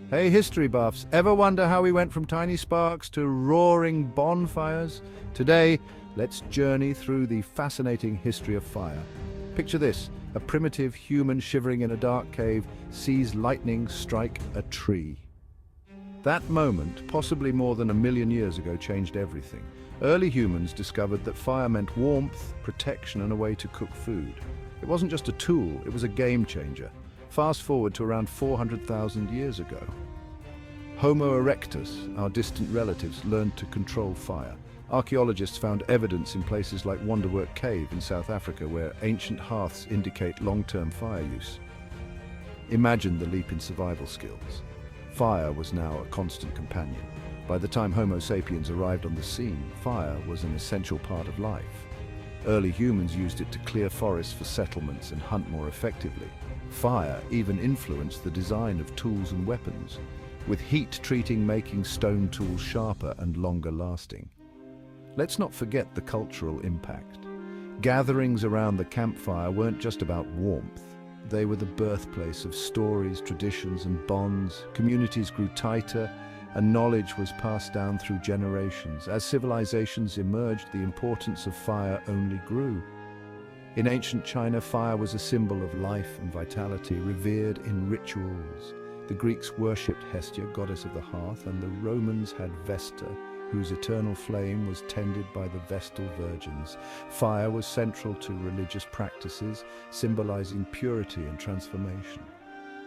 Hey history buffs, ever wonder how we went from tiny sparks to roaring bonfires? Today, let's journey through the fascinating history of fire. Picture this, a primitive human shivering in a dark cave sees lightning strike a tree. That moment, possibly more than 1 million years ago, changed everything. Early humans discovered that fire meant warmth, protection, and a way to cook food. It wasn't just a tool, it was a game changer. Fast forward to around 400,000 years ago. Homo erectus, our distant relatives, learned to control fire. Archaeologists found evidence in places like Wonderwork Cave in South Africa where ancient hearths indicate long-term fire use. Imagine the leap in survival skills. Fire was now a constant companion. By the time Homo sapiens arrived on the scene, fire was an essential part of life. Early humans used it to clear forests for settlements and hunt more effectively. Fire even influenced the design of tools and weapons, with heat treating making stone tools sharper and longer lasting. Let's not forget the cultural impact. Gatherings around the campfire weren't just about warmth. They were the birthplace of stories, traditions, and bonds. Communities grew tighter, and knowledge was passed down through generations. As civilizations emerged, the importance of fire only grew. In ancient China, fire was a symbol of life and vitality, revered in rituals. The Greeks worshipped Hestia, goddess of the hearth, and the Romans had Vesta, whose eternal flame was tended by the Vestal virgins. Fire was central to religious practices, symbolizing purity and transformation.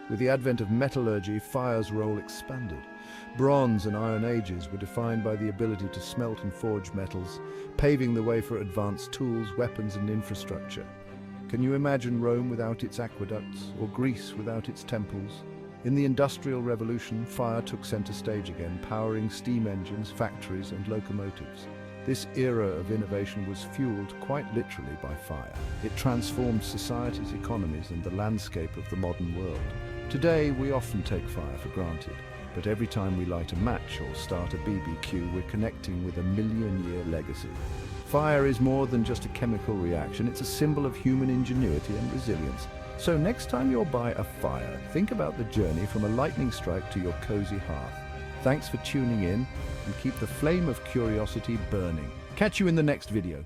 With the advent of metallurgy, fire's role expanded. Bronze and Iron Ages were defined by the ability to smelt and forge metals, paving the way for advanced tools, weapons, and infrastructure. Can you imagine Rome without its aqueducts, or Greece without its temples? In the Industrial Revolution, fire took center stage again, powering steam engines, factories, and locomotives. This era of innovation was fueled quite literally by fire. It transformed societies, economies, and the landscape of the modern world. Today, we often take fire for granted, but every time we light a match or start a BBQ, we're connecting with a million-year legacy. Fire is more than just a chemical reaction, it's a symbol of human ingenuity and resilience. So next time you're by a fire, think about the journey from a lightning strike to your cozy hearth. Thanks for tuning in, and keep the flame of curiosity burning. Catch you in the next video.